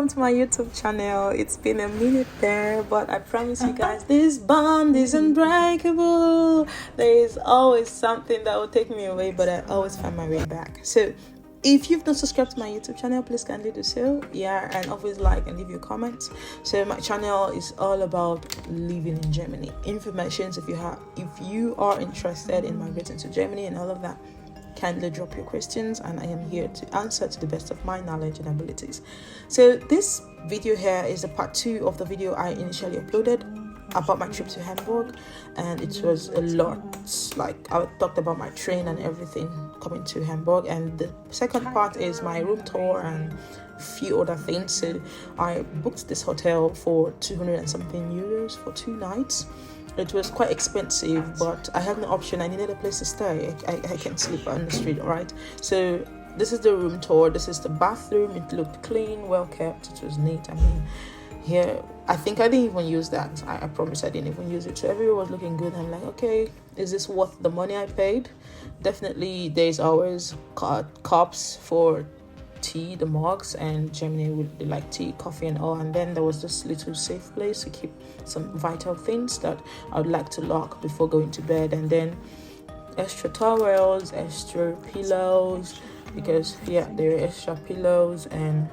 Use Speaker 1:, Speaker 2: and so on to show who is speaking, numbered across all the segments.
Speaker 1: welcome to my YouTube channel. It's been a minute there, but I promise you guys, this bond is unbreakable. There is always something that will take me away, but I always find my way back. So if you've not subscribed to my YouTube channel, please kindly do so. And always like and leave your comments. So my channel is all about living in Germany. Information, if you are interested in migrating to Germany and all of that, kindly drop your questions and I am here to answer to the best of my knowledge and abilities. So this video here is a part 2 of the video I initially uploaded about my trip to Hamburg, and it was a lot. Like, I talked about my train and everything coming to Hamburg, and the second part is my room tour and a few other things. So I booked this hotel for 200 and something euros for 2 nights. It was quite expensive, but I had no option. I needed a place to stay. I can't sleep on the street, right? So this is the room tour. This is the bathroom. It looked clean, well kept. It was neat. I mean, here, I think I didn't even use that. I promise I didn't even use it. So everyone was looking good. I'm like, okay, is this worth the money I paid? Definitely, there's always cups for tea, the mugs, and Germany would like tea, coffee and all. And then there was this little safe place to keep some vital things that I would like to lock before going to bed. And then extra towels, extra pillows, because there are extra pillows, and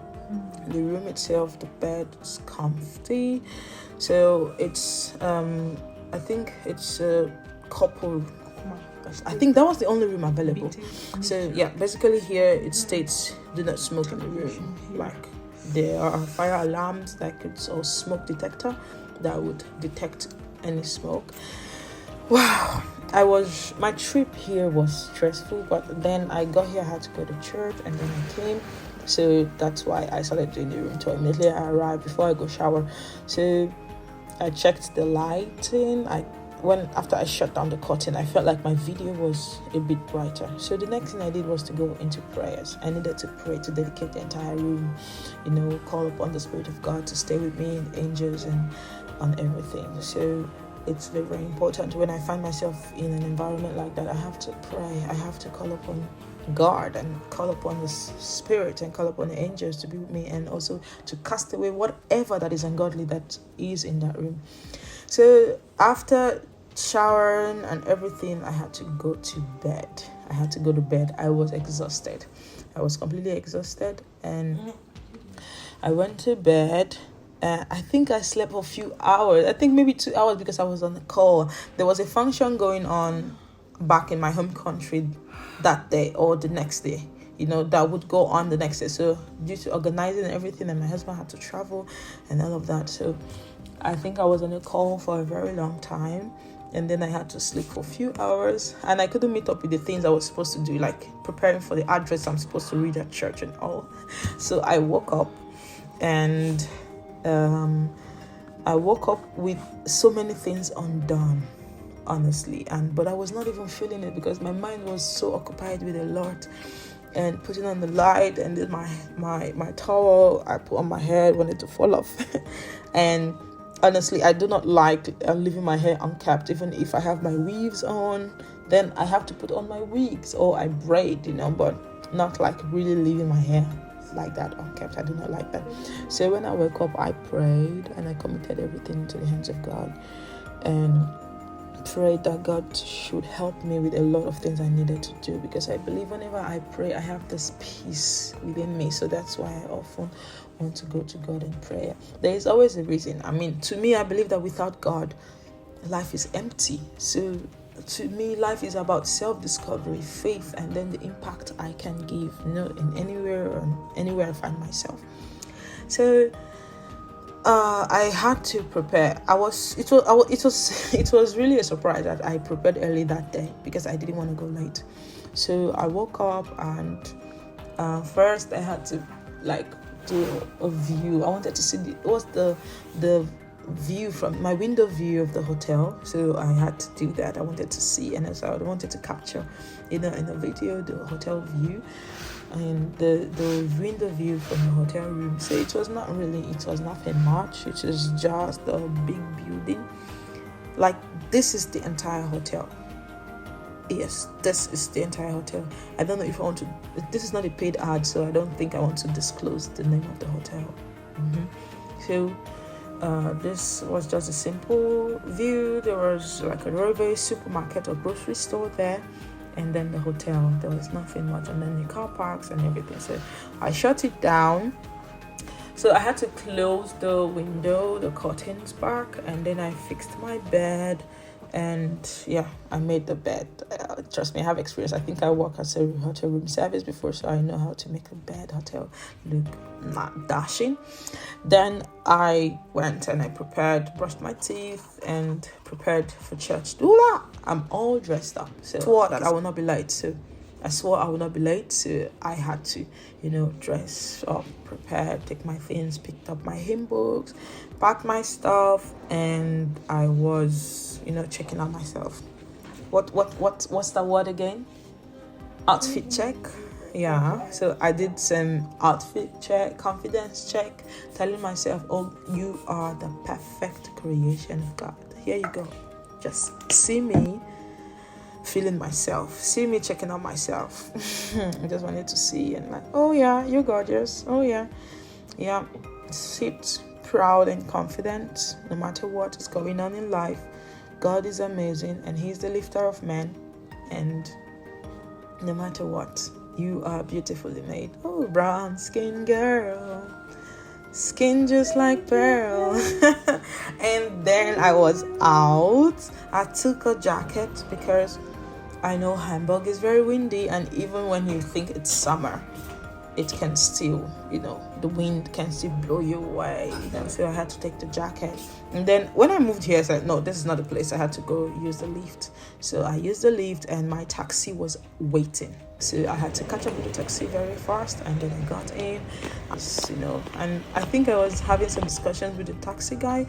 Speaker 1: the room itself, the bed is comfy. So it's I think it's a couple. I think that was the only room available. So basically here it states do not smoke in the room. Like, there are fire alarms, like it's a smoke detector that would detect any smoke. Wow, my trip here was stressful, but then I got here, I had to go to church, and then I came. So that's why I started doing the room tour. Immediately I arrived, before I go shower, so I checked the lighting. After I shut down the curtain, I felt like my video was a bit brighter. So the next thing I did was to go into prayers. I needed to pray to dedicate the entire room, call upon the Spirit of God to stay with me, the angels, and on everything. So it's very, very important. When I find myself in an environment like that, I have to pray. I have to call upon God and call upon the Spirit and call upon the angels to be with me, and also to cast away whatever that is ungodly that is in that room. So after showering and everything, I had to go to bed. I was exhausted. I was completely exhausted, and I went to bed. I think I slept for a few hours. I think maybe 2 hours, because I was on the call. There was a function going on back in my home country that day or the next day, that would go on the next day. So due to organizing and everything, and my husband had to travel and all of that, so I think I was on a call for a very long time, and then I had to sleep for a few hours, and I couldn't meet up with the things I was supposed to do, like preparing for the address I'm supposed to read at church and all. So I woke up, and I woke up with so many things undone, honestly, but I was not even feeling it, because my mind was so occupied with a lot, and putting on the light, and then my towel I put on my head wanted to fall off. And honestly, I do not like leaving my hair unkept. Even if I have my weaves on, then I have to put on my wigs, or I braid, but not like really leaving my hair like that unkept. I do not like that. So when I woke up, I prayed, and I committed everything into the hands of God, and prayed that God should help me with a lot of things I needed to do, because I believe whenever I pray, I have this peace within me. So that's why I often want to go to God in prayer. There is always a reason. I mean, to me, I believe that without God, life is empty. So to me, life is about self-discovery, faith, and then the impact I can give, in anywhere I find myself. So I had to prepare. It was really a surprise that I prepared early that day, because I didn't want to go late. So I woke up, and first I had to do a view. I wanted to see the view from my window view of the hotel. So I had to do that. I wanted to see, and also I wanted to capture in a video the hotel view and the window view from the hotel room. So it was nothing much. It was just a big building. Like, this is the entire hotel. Yes, this is the entire hotel. I don't know if I want to. This is not a paid ad, so I don't think I want to disclose the name of the hotel. So this was just a simple view. There was like a railway supermarket or grocery store there, and then the hotel. There was nothing much, and then the car parks and everything. So I shut it down. So I had to close the window, the curtains back, and then I fixed my bed. And yeah, I made the bed. Trust me, I have experience. I think I work as a hotel room service before, so I know how to make a bed hotel look not dashing. Then I went and I brushed my teeth and prepared for church. I'm all dressed up. So I swore that I will not be late. So I had to, dress up, prepare, take my things, picked up my hymn books, packed my stuff, and I was, checking out myself. What's the word again? Outfit check. Yeah. So I did some outfit check, confidence check, telling myself, oh, you are the perfect creation of God. Here you go. Just see me feeling myself, see me checking out myself. I just wanted to see and like, oh yeah, you're gorgeous. Oh yeah, sit proud and confident no matter what is going on in life. God is amazing and He's the lifter of men, and no matter what, you are beautifully made. Oh, brown skin girl, skin just like pearl. And then I was out. I took a jacket because I know Hamburg is very windy, and even when you think it's summer, it can still, the wind can still blow you away. So I had to take the jacket. And then when I moved here, I said, no, this is not the place. I had to go use the lift. So I used the lift and my taxi was waiting. So I had to catch up with the taxi very fast, and then I got in, and I think I was having some discussions with the taxi guy,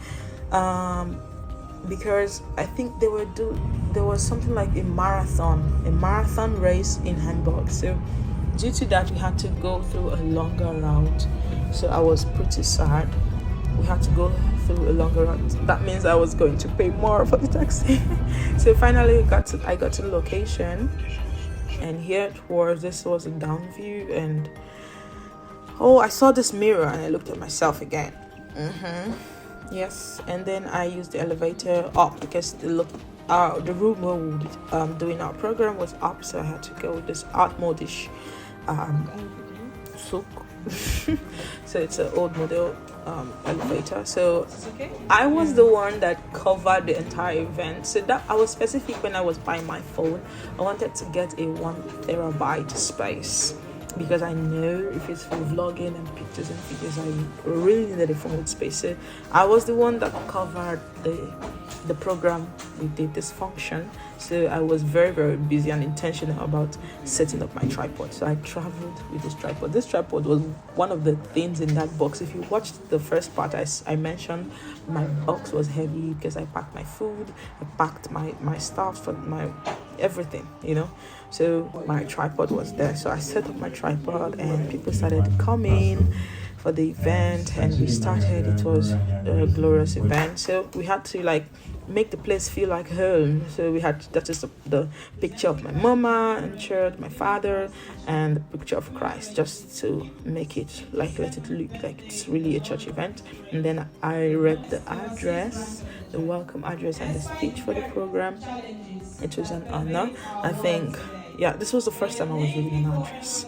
Speaker 1: because I think there was something like a marathon race in Hamburg. So due to that, we had to go through a longer route. So I was pretty sad. We had to go through a longer route. That means I was going to pay more for the taxi. So finally, I got to the location, and this was a down view, and I saw this mirror, and I looked at myself again. Yes, and then I used the elevator up because the room where we were doing our program was up, so I had to go with this outmodish souk. So it's an old model elevator. So I was the one that covered the entire event. So that I was specific when I was buying my phone. I wanted to get a 1 terabyte space, because I know if it's for vlogging and pictures and videos, I really needed a phone with space. So I was the one that covered the program. We did this function, so I was very, very busy and intentional about setting up my tripod. So I traveled with this tripod. This tripod was one of the things in that box. If you watched the first part, I mentioned my box was heavy because I packed my food, I packed my stuff for my everything, so my tripod was there. So I set up my tripod, and people started coming for the event, and we started. It was a glorious event. So we had to make the place feel like home. So that is the picture of my mama in church, my father, and the picture of Christ, just to make it let it look like it's really a church event. And then I read the address, the welcome address, and the speech for the program. It was an honor. I think, this was the first time I was reading an address.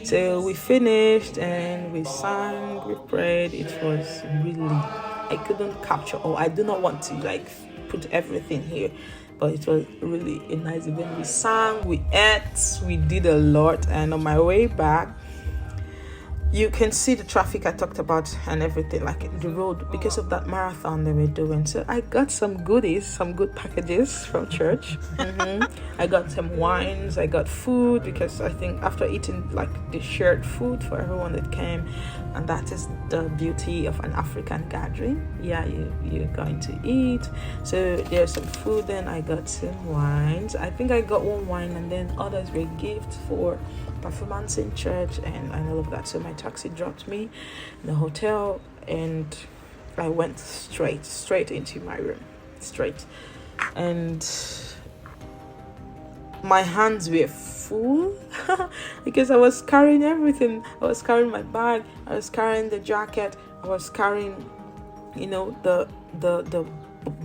Speaker 1: So we finished and we sang, we prayed. It was really, I couldn't capture, or I do not want to put everything here, but it was really a nice event. We sang, we ate, we did a lot. And on my way back, you can see the traffic I talked about and everything, the road, because of that marathon they were doing. So I got some goodies, some good packages from church. I got some wines, I got food, because I think after eating the shared food for everyone that came, and that is the beauty of an African gathering. You're going to eat. So there's some food, then I got some wines. I think I got one wine, and then others were gifts for performance in church and all of that. So my taxi dropped me in the hotel, and I went straight into my room, and my hands were full because I was carrying everything. I was carrying my bag, I was carrying the jacket, I was carrying, you know, the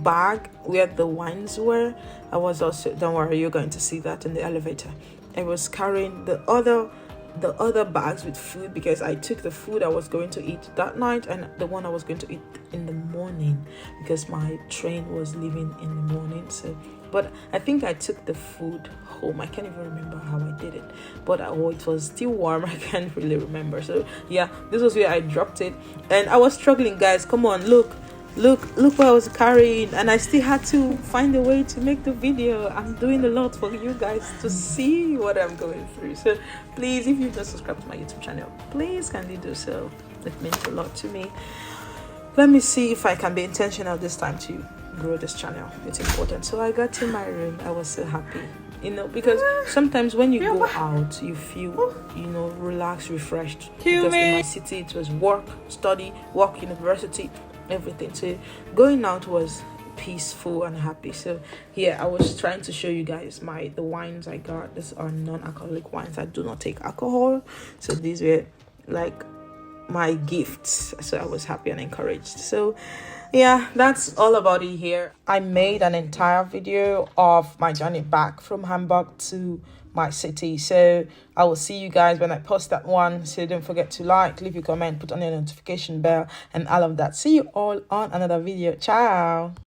Speaker 1: bag where the wines were. I was also, don't worry, you're going to see that in the elevator. I was carrying the other bags with food because I took the food I was going to eat that night and the one I was going to eat in the morning because my train was leaving in the morning. So, but I think I took the food home. I can't even remember how I did it, but it was still warm. I can't really remember. So yeah, this was where I dropped it, and I was struggling, guys. Come on, look what I was carrying, and I still had to find a way to make the video. I'm doing a lot for you guys to see what I'm going through. So please, if you've not subscribed to my YouTube channel, please kindly do so. It means a lot to me. Let me see if I can be intentional this time to grow this channel. It's important. So I got to my room. I was so happy, you know, because sometimes when you go out, you feel, you know, relaxed, refreshed. Because in my city, it was work, study, work, university, everything. So going out was peaceful and happy. So yeah, I was trying to show you guys the wines I got. These are non-alcoholic wines. I do not take alcohol, so these were like my gifts. So I was happy and encouraged. So yeah, that's all about it here. I made an entire video of my journey back from Hamburg to my city. So I will see you guys when I post that one. So don't forget to like, leave your comment, put on your notification bell and all of that. See you all on another video. Ciao.